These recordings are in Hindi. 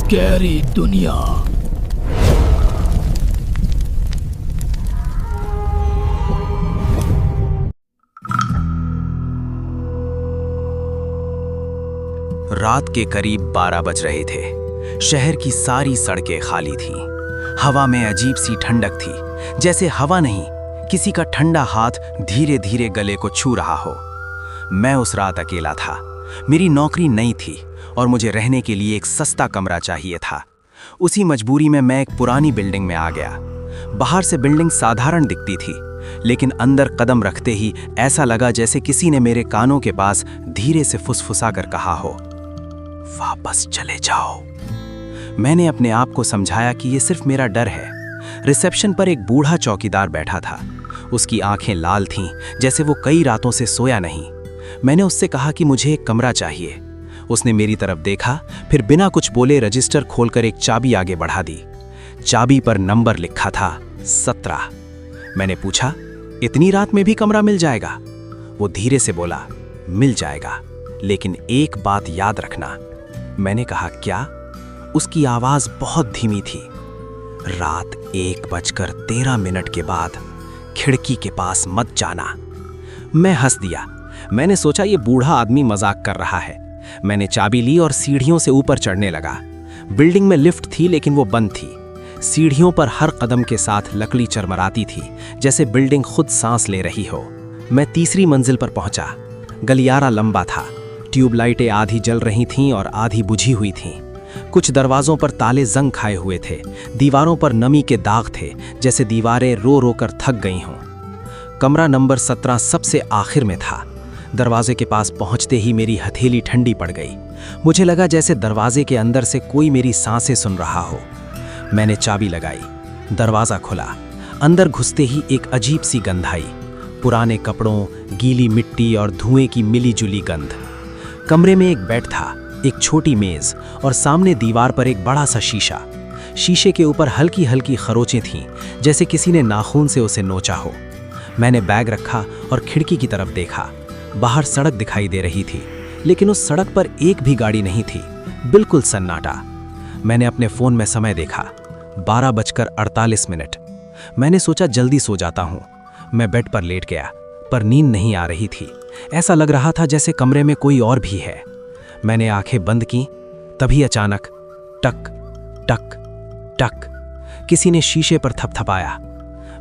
स्कैरी दुनिया। रात के करीब 12 बज रहे थे। शहर की सारी सड़कें खाली थीं। हवा में अजीब सी ठंडक थी, जैसे हवा नहीं, किसी का ठंडा हाथ धीरे धीरे गले को छू रहा हो। मैं उस रात अकेला था। मेरी नौकरी नई थी और मुझे रहने के लिए एक सस्ता कमरा चाहिए था। उसी मजबूरी में मैं एक पुरानी बिल्डिंग में आ गया। बाहर से बिल्डिंग साधारण दिखती थी, लेकिन अंदर कदम रखते ही ऐसा लगा जैसे किसी ने मेरे कानों के पास धीरे से फुसफुसा कर कहा हो, वापस चले जाओ। मैंने अपने आप को समझाया कि ये सिर्फ मेरा डर है। रिसेप्शन पर एक बूढ़ा चौकीदार बैठा था। उसकी आंखें लाल थीं, जैसे वो कई रातों से सोया नहीं। मैंने उससे कहा कि मुझे एक कमरा चाहिए। उसने मेरी तरफ देखा, फिर बिना कुछ बोले रजिस्टर खोलकर एक चाबी आगे बढ़ा दी। चाबी पर नंबर लिखा था 17। मैंने पूछा, इतनी रात में भी कमरा मिल जाएगा? वो धीरे से बोला, मिल जाएगा, लेकिन एक बात याद रखना। मैंने कहा, क्या? उसकी आवाज बहुत धीमी थी। रात 1:13 के बाद खिड़की के पास मत जाना। मैं हंस दिया। मैंने सोचा ये बूढ़ा आदमी मजाक कर रहा है। मैंने चाबी ली और सीढ़ियों से ऊपर चढ़ने लगा। बिल्डिंग में लिफ्ट थी, लेकिन वो बंद थी। सीढ़ियों पर हर कदम के साथ लकड़ी चरमराती थी, जैसे बिल्डिंग खुद सांस ले रही हो। मैं तीसरी मंजिल पर पहुंचा। गलियारा लंबा था। ट्यूबलाइटें आधी जल रही थीं और आधी बुझी हुई थीं। कुछ दरवाजों पर ताले जंग खाए हुए थे। दीवारों पर नमी के दाग थे, जैसे दीवारें रो रो कर थक गई हों। कमरा नंबर 17 सबसे आखिर में था। दरवाजे के पास पहुंचते ही मेरी हथेली ठंडी पड़ गई। मुझे लगा जैसे दरवाजे के अंदर से कोई मेरी सांसें सुन रहा हो। मैंने चाबी लगाई। दरवाज़ा खुला। अंदर घुसते ही एक अजीब सी गंध आई। पुराने कपड़ों, गीली मिट्टी और धुएं की मिली-जुली गंध। कमरे में एक बेड था, एक छोटी मेज और सामने दीवार पर एक बड़ा सा शीशा। शीशे के ऊपर हल्की हल्की खरोंचें थीं, जैसे किसी ने नाखून से उसे नोचा हो। मैंने बैग रखा और खिड़की की तरफ देखा। बाहर सड़क दिखाई दे रही थी, लेकिन उस सड़क पर एक भी गाड़ी नहीं थी। बिल्कुल सन्नाटा। मैंने अपने फ़ोन में समय देखा, 12:48। मैंने सोचा जल्दी सो जाता हूँ। मैं बेड पर लेट गया, पर नींद नहीं आ रही थी। ऐसा लग रहा था जैसे कमरे में कोई और भी है। मैंने आंखें बंद की, तभी अचानक टक टक टक किसी ने शीशे पर थपथपाया।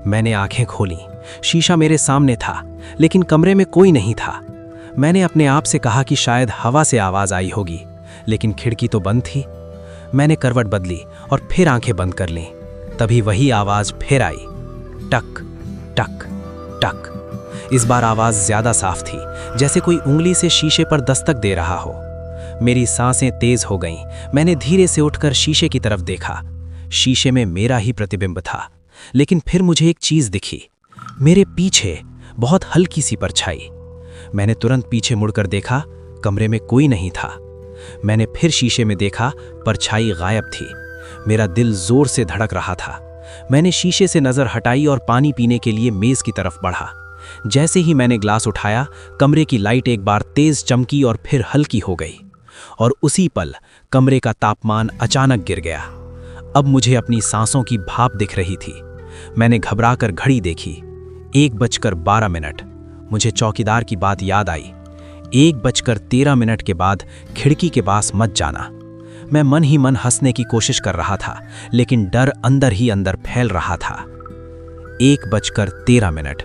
मैंने आंखें खोलीं। शीशा मेरे सामने था, लेकिन कमरे में कोई नहीं था। मैंने अपने आप से कहा कि शायद हवा से आवाज आई होगी, लेकिन खिड़की तो बंद थी। मैंने करवट बदली और फिर आंखें बंद कर लीं। तभी वही आवाज फिर आई, टक टक टक। इस बार आवाज ज्यादा साफ थी, जैसे कोई उंगली से शीशे पर दस्तक दे रहा हो। मेरी सांसें तेज हो गईं। मैंने धीरे से उठकर शीशे की तरफ देखा। शीशे में मेरा ही प्रतिबिंब था, लेकिन फिर मुझे एक चीज दिखी। मेरे पीछे बहुत हल्की सी परछाई। मैंने तुरंत पीछे मुड़कर देखा, कमरे में कोई नहीं था। मैंने फिर शीशे में देखा, परछाई गायब थी। मेरा दिल जोर से धड़क रहा था। मैंने शीशे से नजर हटाई और पानी पीने के लिए मेज की तरफ बढ़ा। जैसे ही मैंने ग्लास उठाया, कमरे की लाइट एक बार तेज चमकी और फिर हल्की हो गई, और उसी पल कमरे का तापमान अचानक गिर गया। अब मुझे अपनी सांसों की भाप दिख रही थी। मैंने घबराकर घड़ी देखी, 1:12। मुझे चौकीदार की बात याद आई, 1:13 के बाद खिड़की के पास मत जाना। मैं मन ही मन हंसने की कोशिश कर रहा था, लेकिन डर अंदर ही अंदर फैल रहा था। 1:13।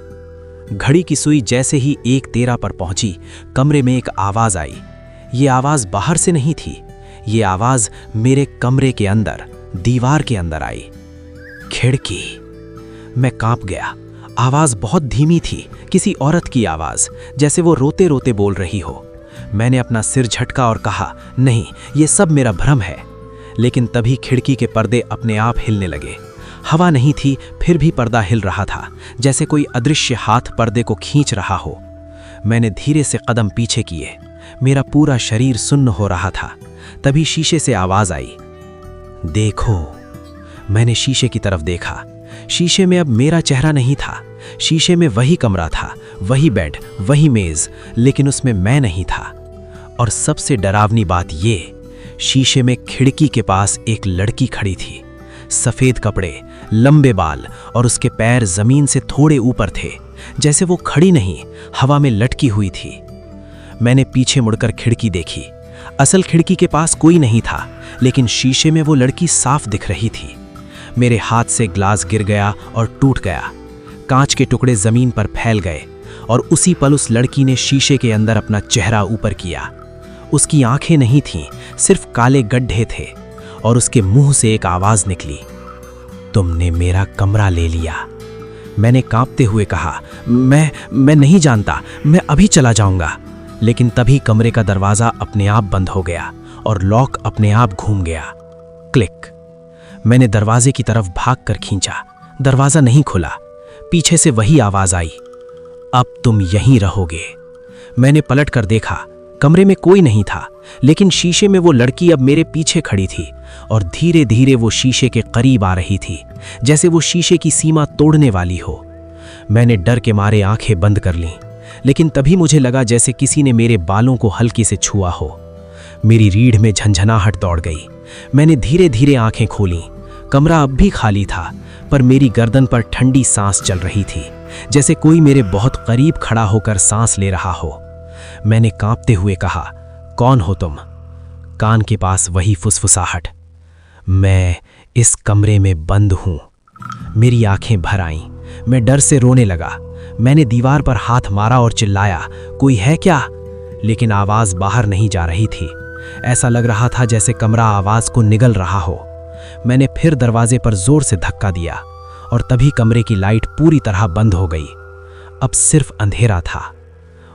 घड़ी की सुई जैसे ही 1:13 पर पहुंची, कमरे में एक आवाज आई। ये आवाज बाहर से नहीं थी, ये आवाज मेरे कमरे के अंदर, दीवार के अंदर आई। खिड़की। मैं कांप गया। आवाज बहुत धीमी थी, किसी औरत की आवाज, जैसे वो रोते रोते बोल रही हो। मैंने अपना सिर झटका और कहा, नहीं, ये सब मेरा भ्रम है। लेकिन तभी खिड़की के पर्दे अपने आप हिलने लगे। हवा नहीं थी, फिर भी पर्दा हिल रहा था, जैसे कोई अदृश्य हाथ पर्दे को खींच रहा हो। मैंने धीरे से कदम पीछे किए। मेरा पूरा शरीर सुन्न हो रहा था। तभी शीशे से आवाज आई, देखो। मैंने शीशे की तरफ देखा। शीशे में अब मेरा चेहरा नहीं था। शीशे में वही कमरा था, वही बेड, वही मेज, लेकिन उसमें मैं नहीं था। और सबसे डरावनी बात ये, शीशे में खिड़की के पास एक लड़की खड़ी थी। सफेद कपड़े, लंबे बाल और उसके पैर जमीन से थोड़े ऊपर थे, जैसे वो खड़ी नहीं, हवा में लटकी हुई थी। मैंने पीछे मुड़कर खिड़की देखी। असल खिड़की के पास कोई नहीं था, लेकिन शीशे में वो लड़की साफ दिख रही थी। मेरे हाथ से ग्लास गिर गया और टूट गया। कांच के टुकड़े जमीन पर फैल गए और उसी पल उस लड़की ने शीशे के अंदर अपना चेहरा ऊपर किया। उसकी आंखें नहीं थीं, सिर्फ काले गड्ढे थे और उसके मुंह से एक आवाज निकली, तुमने मेरा कमरा ले लिया। मैंने कांपते हुए कहा, मैं नहीं जानता, मैं अभी चला जाऊंगा। लेकिन तभी कमरे का दरवाजा अपने आप बंद हो गया और लॉक अपने आप घूम गया। क्लिक। मैंने दरवाजे की तरफ भागकर खींचा। दरवाजा नहीं खुला। पीछे से वही आवाज आई, अब तुम यहीं रहोगे। मैंने पलट कर देखा। कमरे में कोई नहीं था, लेकिन शीशे में वो लड़की अब मेरे पीछे खड़ी थी और धीरे धीरे वो शीशे के करीब आ रही थी, जैसे वो शीशे की सीमा तोड़ने वाली हो। मैंने डर के मारे आंखें बंद कर लीं, लेकिन तभी मुझे लगा जैसे किसी ने मेरे बालों को हल्के से छुआ हो। मेरी रीढ़ में झंझनाहट दौड़ गई। मैंने धीरे धीरे आंखें खोलीं। कमरा अब भी खाली था, पर मेरी गर्दन पर ठंडी सांस चल रही थी, जैसे कोई मेरे बहुत करीब खड़ा होकर सांस ले रहा हो। मैंने कांपते हुए कहा, कौन हो तुम? कान के पास वही फुसफुसाहट, मैं इस कमरे में बंद हूं। मेरी आंखें भर आईं। मैं डर से रोने लगा। मैंने दीवार पर हाथ मारा और चिल्लाया, कोई है क्या? लेकिन आवाज बाहर नहीं जा रही थी। ऐसा लग रहा था जैसे कमरा आवाज को निगल रहा हो। मैंने फिर दरवाजे पर जोर से धक्का दिया और तभी कमरे की लाइट पूरी तरह बंद हो गई। अब सिर्फ अंधेरा था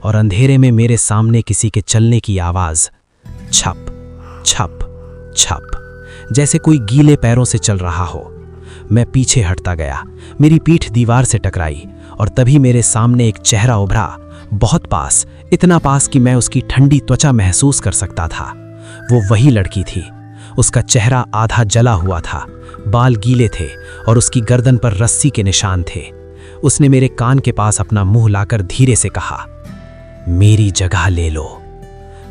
और अंधेरे में मेरे सामने किसी के चलने की आवाज, छप छप छप, जैसे कोई गीले पैरों से चल रहा हो। मैं पीछे हटता गया। मेरी पीठ दीवार से टकराई और तभी मेरे सामने एक चेहरा उभरा, बहुत पास, इतना पास कि मैं उसकी ठंडी त्वचा महसूस कर सकता था। वो वही लड़की थी। उसका चेहरा आधा जला हुआ था, बाल गीले थे और उसकी गर्दन पर रस्सी के निशान थे। उसने मेरे कान के पास अपना मुंह लाकर धीरे से कहा, मेरी जगह ले लो।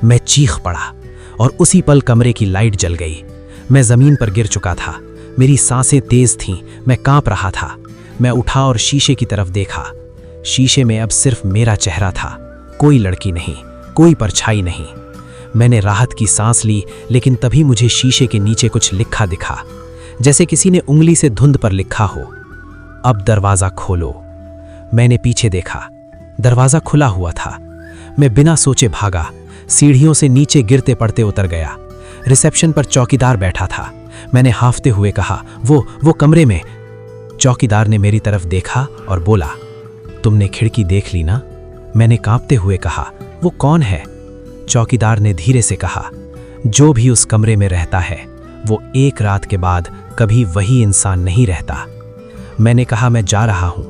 मैं चीख पड़ा और उसी पल कमरे की लाइट जल गई। मैं जमीन पर गिर चुका था। मेरी सांसें तेज थीं। मैं कांप रहा था। मैं उठा और शीशे की तरफ देखा। शीशे में अब सिर्फ मेरा चेहरा था, कोई लड़की नहीं, कोई परछाई नहीं। मैंने राहत की सांस ली, लेकिन तभी मुझे शीशे के नीचे कुछ लिखा दिखा, जैसे किसी ने उंगली से धुंध पर लिखा हो, अब दरवाजा खोलो। मैंने पीछे देखा। दरवाजा खुला हुआ था। मैं बिना सोचे भागा। सीढ़ियों से नीचे गिरते पड़ते उतर गया। रिसेप्शन पर चौकीदार बैठा था। मैंने हांफते हुए कहा, वो कमरे में। चौकीदार ने मेरी तरफ देखा और बोला, तुमने खिड़की देख ली ना? मैंने कांपते हुए कहा, वो कौन है? चौकीदार ने धीरे से कहा, जो भी उस कमरे में रहता है वो एक रात के बाद कभी वही इंसान नहीं रहता। मैंने कहा, मैं जा रहा हूं।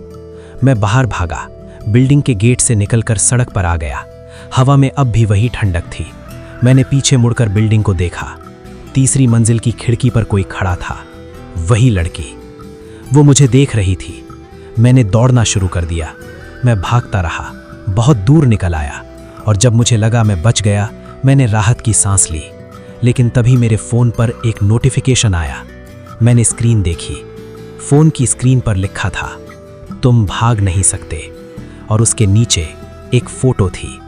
मैं बाहर भागा। बिल्डिंग के गेट से निकलकर सड़क पर आ गया। हवा में अब भी वही ठंडक थी। मैंने पीछे मुड़कर बिल्डिंग को देखा। तीसरी मंजिल की खिड़की पर कोई खड़ा था, वही लड़की। वो मुझे देख रही थी। मैंने दौड़ना शुरू कर दिया। मैं भागता रहा, बहुत दूर निकल आया और जब मुझे लगा मैं बच गया, मैंने राहत की सांस ली। लेकिन तभी मेरे फ़ोन पर एक नोटिफिकेशन आया। मैंने स्क्रीन देखी। फ़ोन की स्क्रीन पर लिखा था, तुम भाग नहीं सकते, और उसके नीचे एक फ़ोटो थी,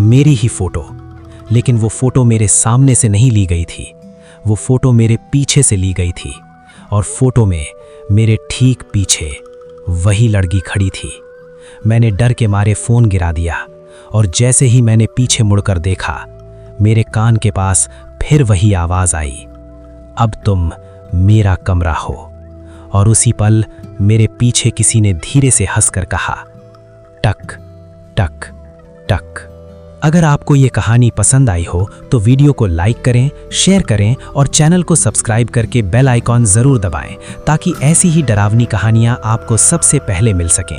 मेरी ही फ़ोटो। लेकिन वो फ़ोटो मेरे सामने से नहीं ली गई थी, वो फ़ोटो मेरे पीछे से ली गई थी और फ़ोटो में मेरे ठीक पीछे वही लड़की खड़ी थी। मैंने डर के मारे फ़ोन गिरा दिया और जैसे ही मैंने पीछे मुड़कर देखा, मेरे कान के पास फिर वही आवाज़ आई, अब तुम मेरा कमरा हो। और उसी पल मेरे पीछे किसी ने धीरे से हंसकर कहा, टक टक टक। अगर आपको ये कहानी पसंद आई हो तो वीडियो को लाइक करें, शेयर करें और चैनल को सब्सक्राइब करके बेल आइकॉन ज़रूर दबाएं ताकि ऐसी ही डरावनी कहानियाँ आपको सबसे पहले मिल सकें।